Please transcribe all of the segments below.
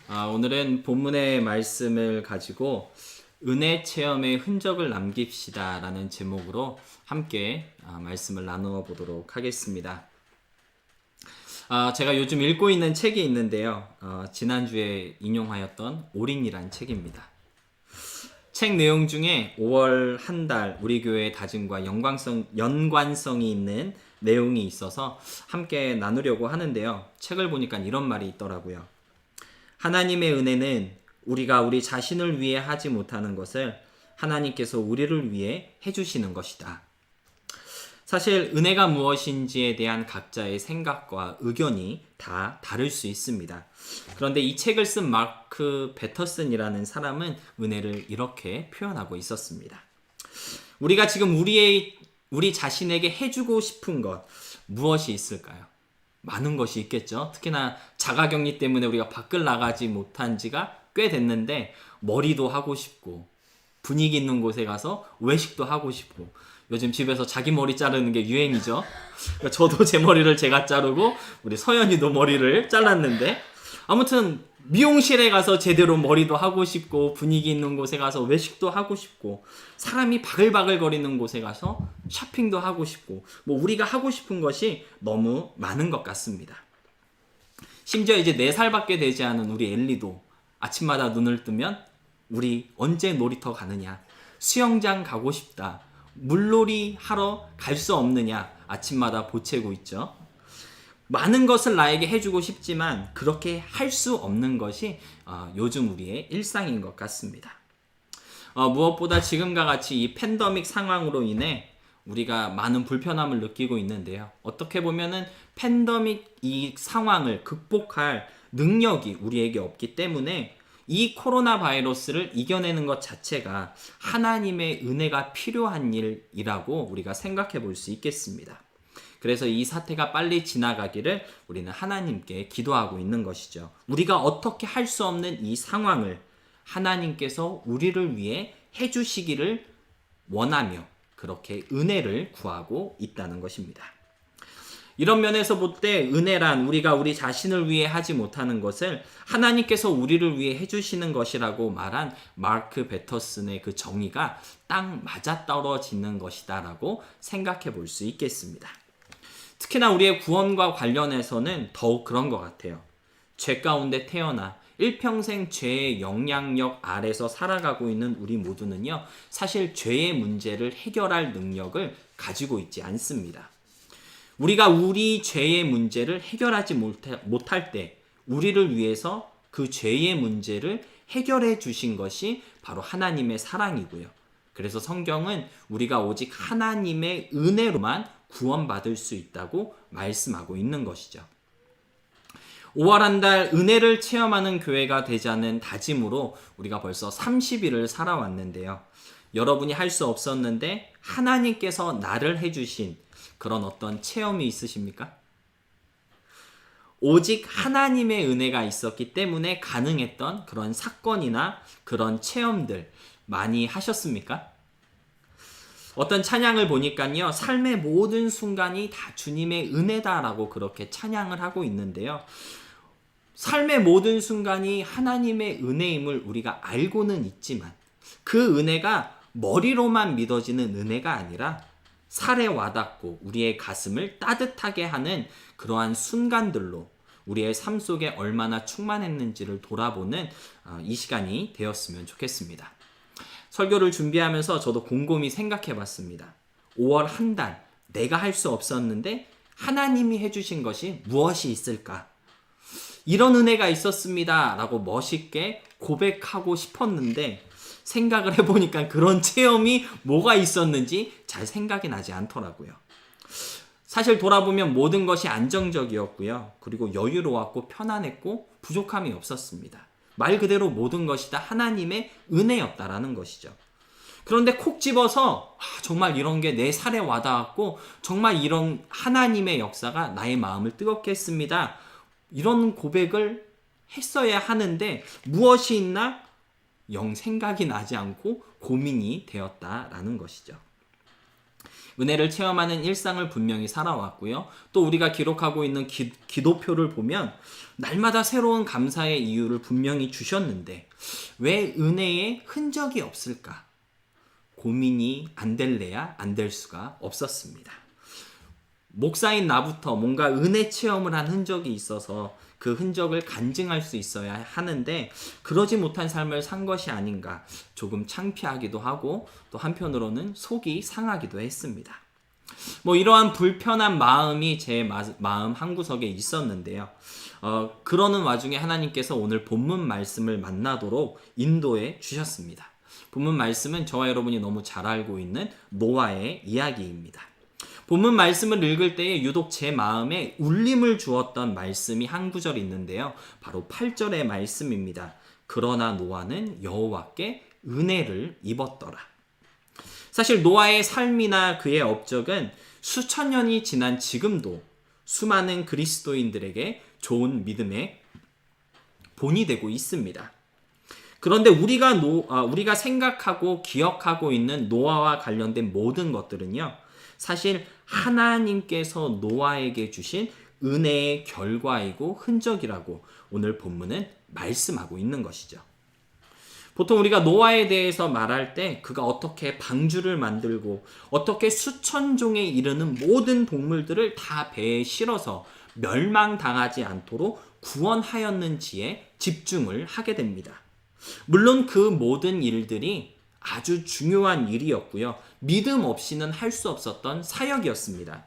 오늘은 본문의 말씀을 가지고 은혜 체험의 흔적을 남깁시다 라는 제목으로 함께 말씀을 나누어 보도록 하겠습니다. 제가 요즘 읽고 있는 책이 있는데요. 지난주에 인용하였던 올인이란 책입니다. 책 내용 중에 5월 한 달 우리 교회의 다짐과 연관성이 있는 내용이 있어서 함께 나누려고 하는데요. 책을 보니까 이런 말이 있더라고요. 하나님의 은혜는 우리가 우리 자신을 위해 하지 못하는 것을 하나님께서 우리를 위해 해주시는 것이다. 사실 은혜가 무엇인지에 대한 각자의 생각과 의견이 다 다를 수 있습니다. 그런데 이 책을 쓴 마크 베터슨이라는 사람은 은혜를 이렇게 표현하고 있었습니다. 우리가 지금 우리 자신에게 해주고 싶은 것 무엇이 있을까요? 많은 것이 있겠죠. 특히나 자가격리 때문에 우리가 밖을 나가지 못한 지가 꽤 됐는데 머리도 하고 싶고 분위기 있는 곳에 가서 외식도 하고 싶고 요즘 집에서 자기 머리 자르는 게 유행이죠. 저도 제 머리를 제가 자르고 우리 서연이도 머리를 잘랐는데 아무튼 미용실에 가서 제대로 머리도 하고 싶고 분위기 있는 곳에 가서 외식도 하고 싶고 사람이 바글바글 거리는 곳에 가서 쇼핑도 하고 싶고 뭐 우리가 하고 싶은 것이 너무 많은 것 같습니다. 심지어 이제 4살밖에 되지 않은 우리 엘리도 아침마다 눈을 뜨면 우리 언제 놀이터 가느냐, 수영장 가고 싶다, 물놀이 하러 갈 수 없느냐 아침마다 보채고 있죠. 많은 것을 나에게 해주고 싶지만 그렇게 할 수 없는 것이 요즘 우리의 일상인 것 같습니다. 무엇보다 지금과 같이 이 팬데믹 상황으로 인해 우리가 많은 불편함을 느끼고 있는데요. 어떻게 보면은 팬데믹 이 상황을 극복할 능력이 우리에게 없기 때문에 이 코로나 바이러스를 이겨내는 것 자체가 하나님의 은혜가 필요한 일이라고 우리가 생각해 볼 수 있겠습니다. 그래서 이 사태가 빨리 지나가기를 우리는 하나님께 기도하고 있는 것이죠. 우리가 어떻게 할 수 없는 이 상황을 하나님께서 우리를 위해 해주시기를 원하며 그렇게 은혜를 구하고 있다는 것입니다. 이런 면에서 볼 때 은혜란 우리가 우리 자신을 위해 하지 못하는 것을 하나님께서 우리를 위해 해주시는 것이라고 말한 마크 베터슨의 그 정의가 딱 맞아떨어지는 것이다 라고 생각해 볼 수 있겠습니다. 특히나 우리의 구원과 관련해서는 더욱 그런 것 같아요. 죄 가운데 태어나 일평생 죄의 영향력 아래서 살아가고 있는 우리 모두는요, 사실 죄의 문제를 해결할 능력을 가지고 있지 않습니다. 우리가 우리 죄의 문제를 해결하지 못할 때 우리를 위해서 그 죄의 문제를 해결해 주신 것이 바로 하나님의 사랑이고요. 그래서 성경은 우리가 오직 하나님의 은혜로만 구원받을 수 있다고 말씀하고 있는 것이죠. 5월 한 달 은혜를 체험하는 교회가 되자는 다짐으로 우리가 벌써 30일을 살아왔는데요. 여러분이 할 수 없었는데 하나님께서 나를 해주신 그런 어떤 체험이 있으십니까? 오직 하나님의 은혜가 있었기 때문에 가능했던 그런 사건이나 그런 체험들 많이 하셨습니까? 어떤 찬양을 보니까요, 삶의 모든 순간이 다 주님의 은혜다라고 그렇게 찬양을 하고 있는데요. 삶의 모든 순간이 하나님의 은혜임을 우리가 알고는 있지만 그 은혜가 머리로만 믿어지는 은혜가 아니라 살에 와닿고 우리의 가슴을 따뜻하게 하는 그러한 순간들로 우리의 삶 속에 얼마나 충만했는지를 돌아보는 이 시간이 되었으면 좋겠습니다. 설교를 준비하면서 저도 곰곰이 생각해 봤습니다. 5월 한 달 내가 할 수 없었는데 하나님이 해주신 것이 무엇이 있을까? 이런 은혜가 있었습니다 라고 멋있게 고백하고 싶었는데 생각을 해보니까 그런 체험이 뭐가 있었는지 잘 생각이 나지 않더라고요. 사실 돌아보면 모든 것이 안정적이었고요. 그리고 여유로웠고 편안했고 부족함이 없었습니다. 말 그대로 모든 것이 다 하나님의 은혜였다라는 것이죠. 그런데 콕 집어서 정말 이런 게 내 살에 와닿았고 정말 이런 하나님의 역사가 나의 마음을 뜨겁게 했습니다. 이런 고백을 했어야 하는데 무엇이 있나? 영 생각이 나지 않고 고민이 되었다라는 것이죠. 은혜를 체험하는 일상을 분명히 살아왔고요. 또 우리가 기록하고 있는 기도표를 보면 날마다 새로운 감사의 이유를 분명히 주셨는데 왜 은혜에 흔적이 없을까? 고민이 안 될래야 안 될 수가 없었습니다. 목사인 나부터 뭔가 은혜 체험을 한 흔적이 있어서 그 흔적을 간증할 수 있어야 하는데 그러지 못한 삶을 산 것이 아닌가 조금 창피하기도 하고 또 한편으로는 속이 상하기도 했습니다. 이러한 불편한 마음이 제 마음 한구석에 있었는데요. 그러는 와중에 하나님께서 오늘 본문 말씀을 만나도록 인도해 주셨습니다. 본문 말씀은 저와 여러분이 너무 잘 알고 있는 노아의 이야기입니다. 본문 말씀을 읽을 때에 유독 제 마음에 울림을 주었던 말씀이 한 구절 있는데요. 바로 8절의 말씀입니다. 그러나 노아는 여호와께 은혜를 입었더라. 사실 노아의 삶이나 그의 업적은 수천 년이 지난 지금도 수많은 그리스도인들에게 좋은 믿음의 본이 되고 있습니다. 그런데 우리가 생각하고 기억하고 있는 노아와 관련된 모든 것들은요, 사실 하나님께서 노아에게 주신 은혜의 결과이고 흔적이라고 오늘 본문은 말씀하고 있는 것이죠. 보통 우리가 노아에 대해서 말할 때 그가 어떻게 방주를 만들고 어떻게 수천 종에 이르는 모든 동물들을 다 배에 실어서 멸망당하지 않도록 구원하였는지에 집중을 하게 됩니다. 물론 그 모든 일들이 아주 중요한 일이었고요. 믿음 없이는 할 수 없었던 사역이었습니다.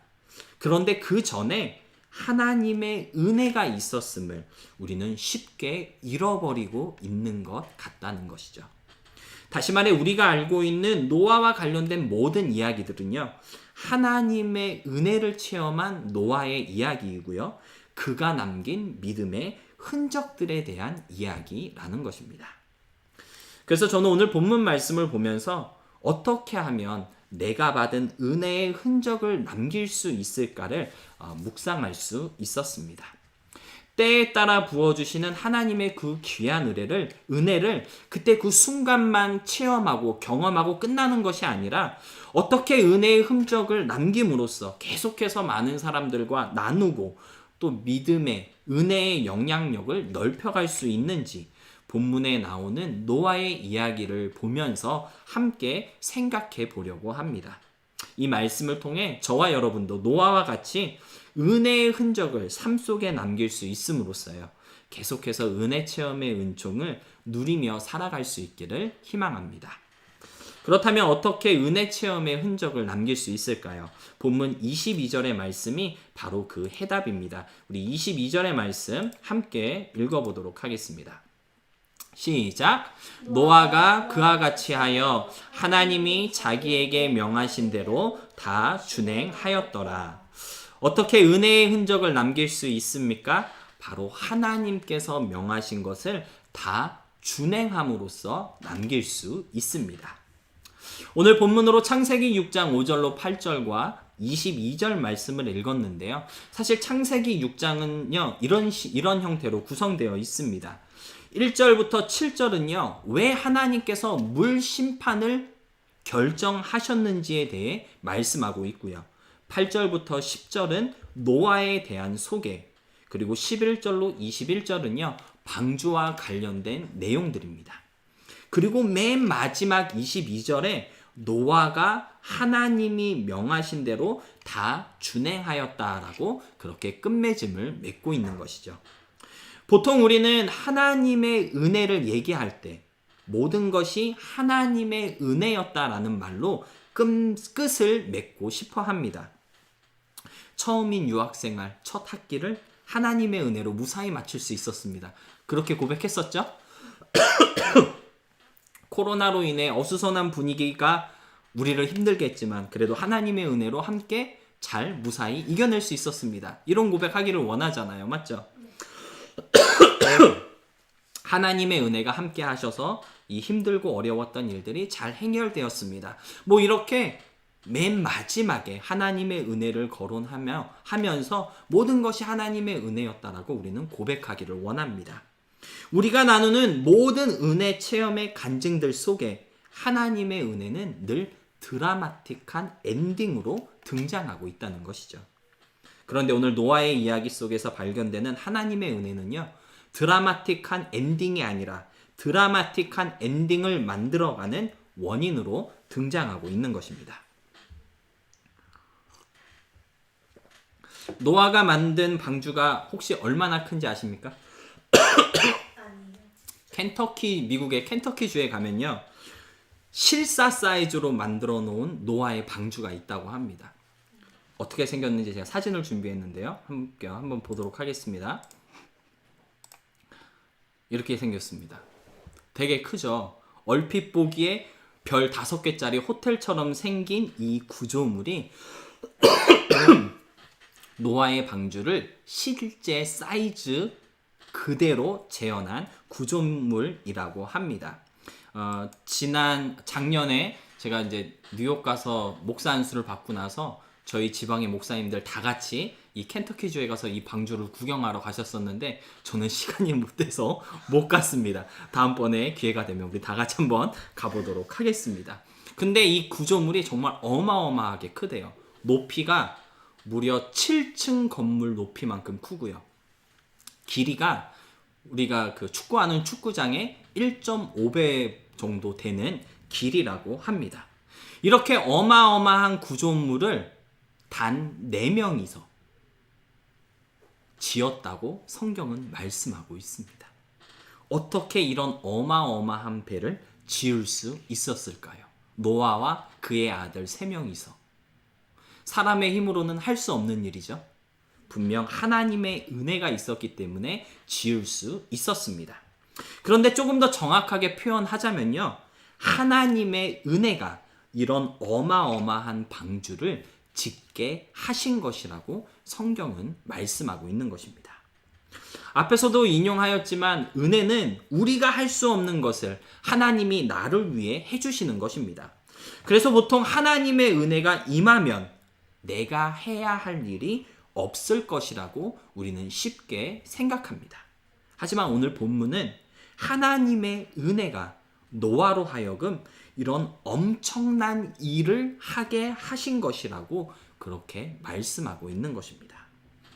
그런데 그 전에 하나님의 은혜가 있었음을 우리는 쉽게 잃어버리고 있는 것 같다는 것이죠. 다시 말해 우리가 알고 있는 노아와 관련된 모든 이야기들은요. 하나님의 은혜를 체험한 노아의 이야기이고요. 그가 남긴 믿음의 흔적들에 대한 이야기라는 것입니다. 그래서 저는 오늘 본문 말씀을 보면서 어떻게 하면 내가 받은 은혜의 흔적을 남길 수 있을까를 묵상할 수 있었습니다. 때에 따라 부어주시는 하나님의 그 귀한 은혜를 그때 그 순간만 체험하고 경험하고 끝나는 것이 아니라 어떻게 은혜의 흔적을 남김으로써 계속해서 많은 사람들과 나누고 또 믿음의 은혜의 영향력을 넓혀갈 수 있는지 본문에 나오는 노아의 이야기를 보면서 함께 생각해 보려고 합니다. 이 말씀을 통해 저와 여러분도 노아와 같이 은혜의 흔적을 삶 속에 남길 수 있음으로써요. 계속해서 은혜 체험의 은총을 누리며 살아갈 수 있기를 희망합니다. 그렇다면 어떻게 은혜 체험의 흔적을 남길 수 있을까요? 본문 22절의 말씀이 바로 그 해답입니다. 우리 22절의 말씀 함께 읽어보도록 하겠습니다. 시작. 노아가 그와 같이 하여 하나님이 자기에게 명하신 대로 다 준행하였더라. 어떻게 은혜의 흔적을 남길 수 있습니까? 바로 하나님께서 명하신 것을 다 준행함으로써 남길 수 있습니다. 오늘 본문으로 창세기 6장 5절로 8절과 22절 말씀을 읽었는데요. 사실 창세기 6장은요, 이런 형태로 구성되어 있습니다. 1절부터 7절은요, 왜 하나님께서 물 심판을 결정하셨는지에 대해 말씀하고 있고요. 8절부터 10절은 노아에 대한 소개, 그리고 11절로 21절은요, 방주와 관련된 내용들입니다. 그리고 맨 마지막 22절에 노아가 하나님이 명하신 대로 다 준행하였다라고 그렇게 끝맺음을 맺고 있는 것이죠. 보통 우리는 하나님의 은혜를 얘기할 때 모든 것이 하나님의 은혜였다라는 말로 끝을 맺고 싶어 합니다. 처음인 유학생활 첫 학기를 하나님의 은혜로 무사히 마칠 수 있었습니다. 그렇게 고백했었죠? 코로나로 인해 어수선한 분위기가 우리를 힘들게 했지만 그래도 하나님의 은혜로 함께 잘 무사히 이겨낼 수 있었습니다. 이런 고백하기를 원하잖아요. 맞죠? 하나님의 은혜가 함께 하셔서 이 힘들고 어려웠던 일들이 잘 해결되었습니다. 이렇게 맨 마지막에 하나님의 은혜를 거론하면서 모든 것이 하나님의 은혜였다라고 우리는 고백하기를 원합니다. 우리가 나누는 모든 은혜 체험의 간증들 속에 하나님의 은혜는 늘 드라마틱한 엔딩으로 등장하고 있다는 것이죠. 그런데 오늘 노아의 이야기 속에서 발견되는 하나님의 은혜는요, 드라마틱한 엔딩이 아니라 드라마틱한 엔딩을 만들어가는 원인으로 등장하고 있는 것입니다. 노아가 만든 방주가 혹시 얼마나 큰지 아십니까? 켄터키, 미국의 켄터키주에 가면요, 실사 사이즈로 만들어 놓은 노아의 방주가 있다고 합니다. 어떻게 생겼는지 제가 사진을 준비했는데요. 함께 한번 보도록 하겠습니다. 이렇게 생겼습니다. 되게 크죠? 얼핏 보기에 별 5개짜리 호텔처럼 생긴 이 구조물이 노아의 방주를 실제 사이즈 그대로 재현한 구조물이라고 합니다. 작년에 제가 이제 뉴욕 가서 목사 안수를 받고 나서 저희 지방의 목사님들 다 같이 이 켄터키주에 가서 이 방주를 구경하러 가셨었는데 저는 시간이 못 돼서 못 갔습니다. 다음번에 기회가 되면 우리 다 같이 한번 가보도록 하겠습니다. 근데 이 구조물이 정말 어마어마하게 크대요. 높이가 무려 7층 건물 높이만큼 크고요. 길이가 우리가 그 축구하는 축구장의 1.5배 정도 되는 길이라고 합니다. 이렇게 어마어마한 구조물을 단 4명이서 지었다고 성경은 말씀하고 있습니다. 어떻게 이런 어마어마한 배를 지을 수 있었을까요? 노아와 그의 아들 3명이서. 사람의 힘으로는 할 수 없는 일이죠. 분명 하나님의 은혜가 있었기 때문에 지을 수 있었습니다. 그런데 조금 더 정확하게 표현하자면요, 하나님의 은혜가 이런 어마어마한 방주를 짓게 하신 것이라고 성경은 말씀하고 있는 것입니다. 앞에서도 인용하였지만 은혜는 우리가 할 수 없는 것을 하나님이 나를 위해 해주시는 것입니다. 그래서 보통 하나님의 은혜가 임하면 내가 해야 할 일이 없을 것이라고 우리는 쉽게 생각합니다. 하지만 오늘 본문은 하나님의 은혜가 노아로 하여금 이런 엄청난 일을 하게 하신 것이라고 그렇게 말씀하고 있는 것입니다.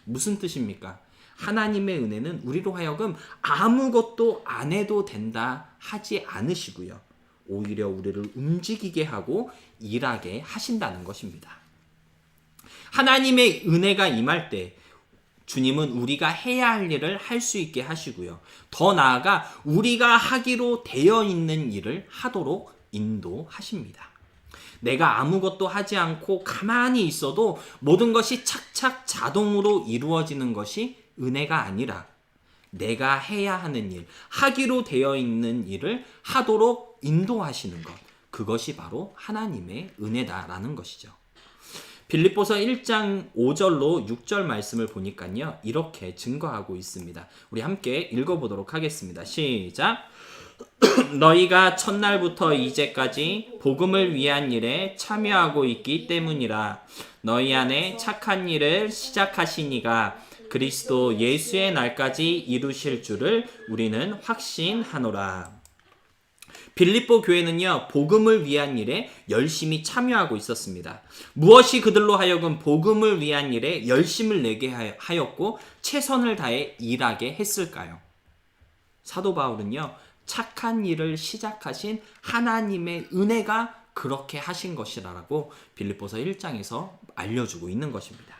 무슨 뜻입니까? 하나님의 은혜는 우리로 하여금 아무것도 안 해도 된다 하지 않으시고요, 오히려 우리를 움직이게 하고 일하게 하신다는 것입니다. 하나님의 은혜가 임할 때 주님은 우리가 해야 할 일을 할 수 있게 하시고요, 더 나아가 우리가 하기로 되어 있는 일을 하도록 인도하십니다. 내가 아무것도 하지 않고 가만히 있어도 모든 것이 착착 자동으로 이루어지는 것이 은혜가 아니라 내가 해야 하는 일, 하기로 되어 있는 일을 하도록 인도하시는 것, 그것이 바로 하나님의 은혜다라는 것이죠. 빌립보서 1장 5절로 6절 말씀을 보니까요, 이렇게 증거하고 있습니다. 우리 함께 읽어보도록 하겠습니다. 시작! 너희가 첫날부터 이제까지 복음을 위한 일에 참여하고 있기 때문이라. 너희 안에 착한 일을 시작하신 이가 그리스도 예수의 날까지 이루실 줄을 우리는 확신하노라. 빌립보 교회는요, 복음을 위한 일에 열심히 참여하고 있었습니다. 무엇이 그들로 하여금 복음을 위한 일에 열심을 내게 하였고 최선을 다해 일하게 했을까요? 사도 바울은요, 착한 일을 시작하신 하나님의 은혜가 그렇게 하신 것이라고 빌립보서 1장에서 알려주고 있는 것입니다.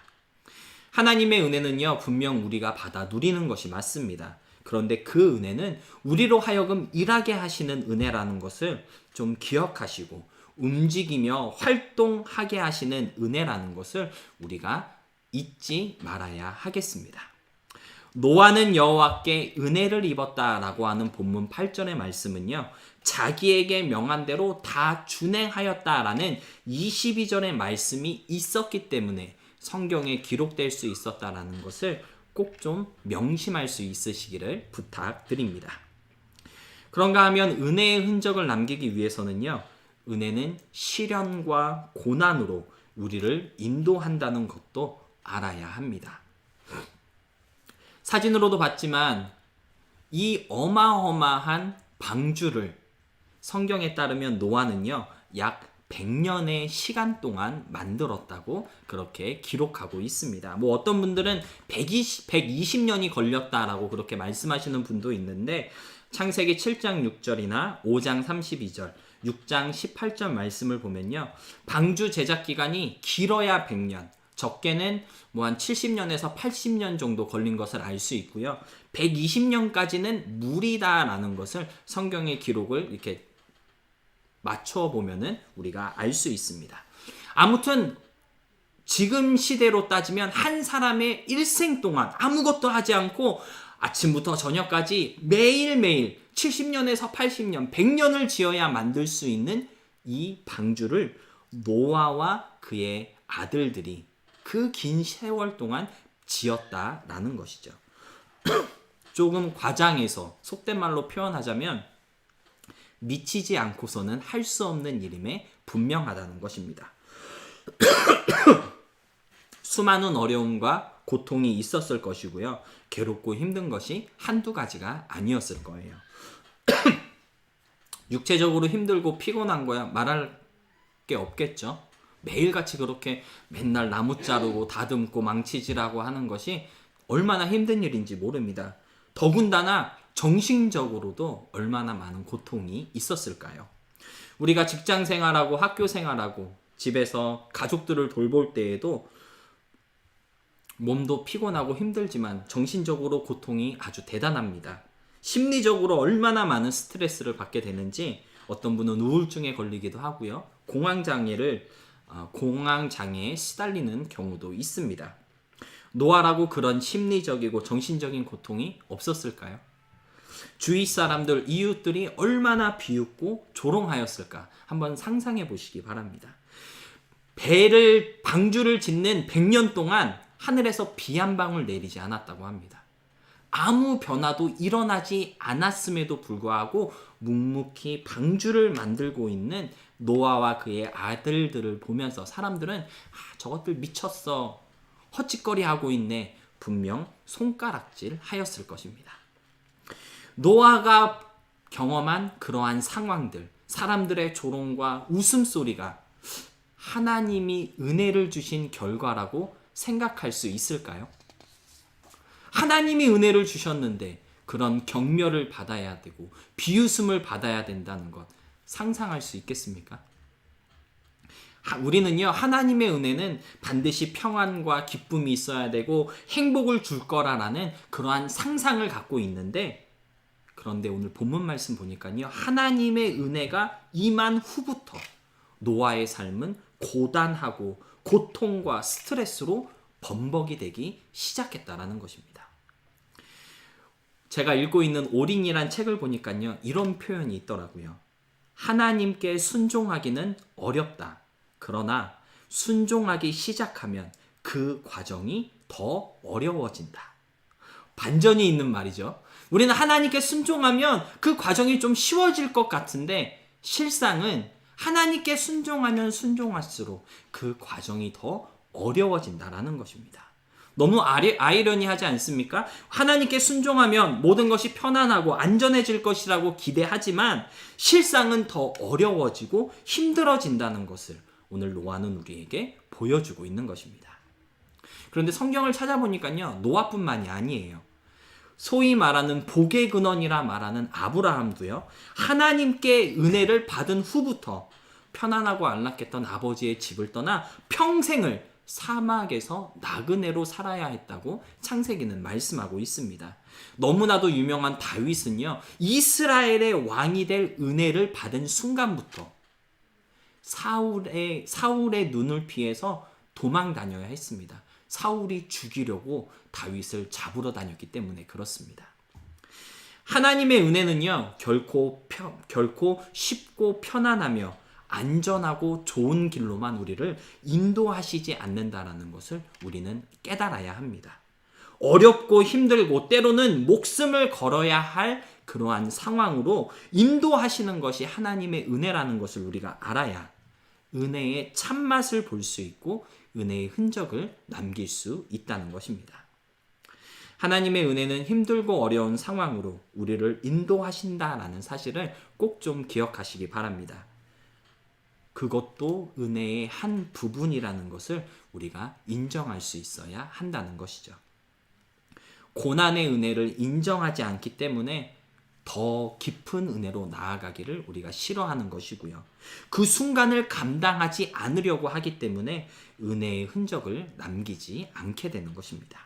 하나님의 은혜는요, 분명 우리가 받아 누리는 것이 맞습니다. 그런데 그 은혜는 우리로 하여금 일하게 하시는 은혜라는 것을 좀 기억하시고 움직이며 활동하게 하시는 은혜라는 것을 우리가 잊지 말아야 하겠습니다. 노아는 여호와께 은혜를 입었다라고 하는 본문 8절의 말씀은요, 자기에게 명한 대로 다 준행하였다라는 22절의 말씀이 있었기 때문에 성경에 기록될 수 있었다라는 것을 꼭 좀 명심할 수 있으시기를 부탁드립니다. 그런가 하면 은혜의 흔적을 남기기 위해서는요, 은혜는 시련과 고난으로 우리를 인도한다는 것도 알아야 합니다. 사진으로도 봤지만 이 어마어마한 방주를 성경에 따르면 노아는요, 약 100년의 시간 동안 만들었다고 그렇게 기록하고 있습니다. 뭐 어떤 분들은 120년이 걸렸다라고 그렇게 말씀하시는 분도 있는데 창세기 7장 6절이나 5장 32절, 6장 18절 말씀을 보면요. 방주 제작 기간이 길어야 100년, 적게는 뭐 한 70년에서 80년 정도 걸린 것을 알 수 있고요. 120년까지는 무리다라는 것을 성경의 기록을 이렇게 맞춰 보면은 우리가 알 수 있습니다. 아무튼 지금 시대로 따지면 한 사람의 일생 동안 아무것도 하지 않고 아침부터 저녁까지 매일매일 70년에서 80년, 100년을 지어야 만들 수 있는 이 방주를 노아와 그의 아들들이 그 긴 세월 동안 지었다라는 것이죠. 조금 과장해서 속된 말로 표현하자면 미치지 않고서는 할 수 없는 일임에 분명하다는 것입니다. 수많은 어려움과 고통이 있었을 것이고요. 괴롭고 힘든 것이 한두 가지가 아니었을 거예요. 육체적으로 힘들고 피곤한 거야 말할 게 없겠죠. 매일같이 그렇게 맨날 나무 자르고 다듬고 망치질하고 하는 것이 얼마나 힘든 일인지 모릅니다. 더군다나 정신적으로도 얼마나 많은 고통이 있었을까요? 우리가 직장 생활하고 학교 생활하고 집에서 가족들을 돌볼 때에도 몸도 피곤하고 힘들지만 정신적으로 고통이 아주 대단합니다. 심리적으로 얼마나 많은 스트레스를 받게 되는지 어떤 분은 우울증에 걸리기도 하고요. 공황장애에 시달리는 경우도 있습니다. 노아라고 그런 심리적이고 정신적인 고통이 없었을까요? 주위 사람들, 이웃들이 얼마나 비웃고 조롱하였을까 한번 상상해 보시기 바랍니다. 방주를 짓는 100년 동안 하늘에서 비 한 방울 내리지 않았다고 합니다. 아무 변화도 일어나지 않았음에도 불구하고 묵묵히 방주를 만들고 있는 노아와 그의 아들들을 보면서 사람들은 저것들 미쳤어, 헛짓거리하고 있네, 분명 손가락질 하였을 것입니다. 노아가 경험한 그러한 상황들, 사람들의 조롱과 웃음소리가 하나님이 은혜를 주신 결과라고 생각할 수 있을까요? 하나님이 은혜를 주셨는데 그런 격려를 받아야 되고 비웃음을 받아야 된다는 것 상상할 수 있겠습니까? 우리는요, 하나님의 은혜는 반드시 평안과 기쁨이 있어야 되고 행복을 줄 거라는 그러한 상상을 갖고 있는데, 그런데 오늘 본문 말씀 보니까요, 하나님의 은혜가 임한 후부터 노아의 삶은 고단하고 고통과 스트레스로 범벅이 되기 시작했다라는 것입니다. 제가 읽고 있는 올인이란 책을 보니까요, 이런 표현이 있더라고요. 하나님께 순종하기는 어렵다. 그러나 순종하기 시작하면 그 과정이 더 어려워진다. 반전이 있는 말이죠. 우리는 하나님께 순종하면 그 과정이 좀 쉬워질 것 같은데 실상은 하나님께 순종하면 순종할수록 그 과정이 더 어려워진다라는 것입니다. 너무 아이러니하지 않습니까? 하나님께 순종하면 모든 것이 편안하고 안전해질 것이라고 기대하지만 실상은 더 어려워지고 힘들어진다는 것을 오늘 노아는 우리에게 보여주고 있는 것입니다. 그런데 성경을 찾아보니까요, 노아뿐만이 아니에요. 소위 말하는 복의 근원이라 말하는 아브라함도요, 하나님께 은혜를 받은 후부터 편안하고 안락했던 아버지의 집을 떠나 평생을 사막에서 나그네로 살아야 했다고 창세기는 말씀하고 있습니다. 너무나도 유명한 다윗은요, 이스라엘의 왕이 될 은혜를 받은 순간부터 사울의 눈을 피해서 도망 다녀야 했습니다. 사울이 죽이려고 다윗을 잡으러 다녔기 때문에 그렇습니다. 하나님의 은혜는요, 결코 쉽고 편안하며 안전하고 좋은 길로만 우리를 인도하시지 않는다라는 것을 우리는 깨달아야 합니다. 어렵고 힘들고 때로는 목숨을 걸어야 할 그러한 상황으로 인도하시는 것이 하나님의 은혜라는 것을 우리가 알아야 은혜의 참맛을 볼 수 있고 은혜의 흔적을 남길 수 있다는 것입니다. 하나님의 은혜는 힘들고 어려운 상황으로 우리를 인도하신다라는 사실을 꼭 좀 기억하시기 바랍니다. 그것도 은혜의 한 부분이라는 것을 우리가 인정할 수 있어야 한다는 것이죠. 고난의 은혜를 인정하지 않기 때문에 더 깊은 은혜로 나아가기를 우리가 싫어하는 것이고요. 그 순간을 감당하지 않으려고 하기 때문에 은혜의 흔적을 남기지 않게 되는 것입니다.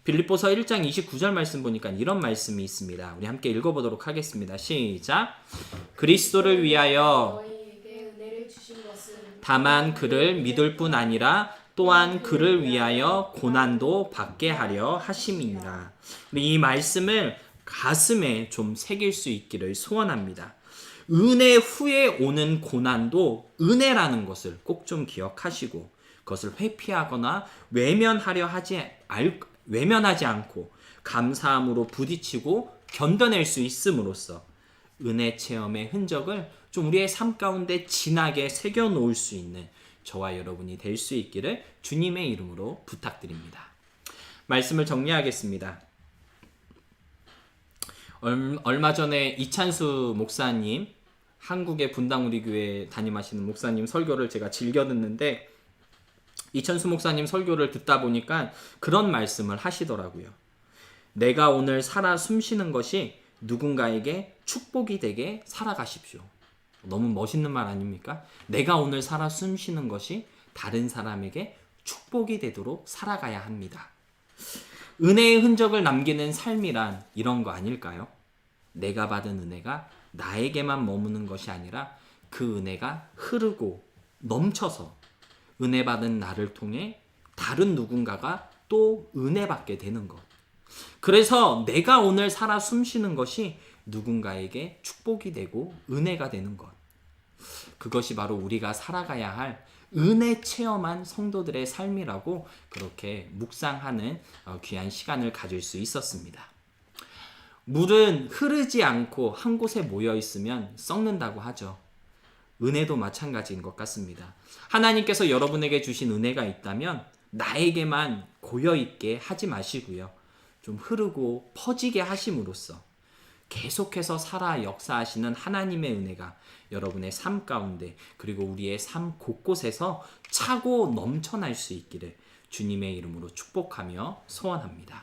빌립보서 1장 29절 말씀 보니까 이런 말씀이 있습니다. 우리 함께 읽어보도록 하겠습니다. 시작. 그리스도를 위하여 다만 그를 믿을 뿐 아니라 또한 그를 위하여 고난도 받게 하려 하심이니라. 이 말씀을 가슴에 좀 새길 수 있기를 소원합니다. 은혜 후에 오는 고난도 은혜라는 것을 꼭 좀 기억하시고 그것을 회피하거나 외면하지 않고 감사함으로 부딪히고 견뎌낼 수 있음으로써 은혜 체험의 흔적을 좀 우리의 삶 가운데 진하게 새겨 놓을 수 있는 저와 여러분이 될 수 있기를 주님의 이름으로 부탁드립니다. 말씀을 정리하겠습니다. 얼마 전에 이찬수 목사님, 한국의 분당우리교회 담임하시는 목사님 설교를 제가 즐겨 듣는데 이찬수 목사님 설교를 듣다 보니까 그런 말씀을 하시더라고요. 내가 오늘 살아 숨쉬는 것이 누군가에게 축복이 되게 살아가십시오. 너무 멋있는 말 아닙니까? 내가 오늘 살아 숨쉬는 것이 다른 사람에게 축복이 되도록 살아가야 합니다. 은혜의 흔적을 남기는 삶이란 이런 거 아닐까요? 내가 받은 은혜가 나에게만 머무는 것이 아니라 그 은혜가 흐르고 넘쳐서 은혜 받은 나를 통해 다른 누군가가 또 은혜 받게 되는 것. 그래서 내가 오늘 살아 숨쉬는 것이 누군가에게 축복이 되고 은혜가 되는 것. 그것이 바로 우리가 살아가야 할 은혜 체험한 성도들의 삶이라고 그렇게 묵상하는 귀한 시간을 가질 수 있었습니다. 물은 흐르지 않고 한 곳에 모여 있으면 썩는다고 하죠. 은혜도 마찬가지인 것 같습니다. 하나님께서 여러분에게 주신 은혜가 있다면 나에게만 고여있게 하지 마시고요. 좀 흐르고 퍼지게 하심으로써 계속해서 살아 역사하시는 하나님의 은혜가 여러분의 삶 가운데 그리고 우리의 삶 곳곳에서 차고 넘쳐날 수 있기를 주님의 이름으로 축복하며 소원합니다.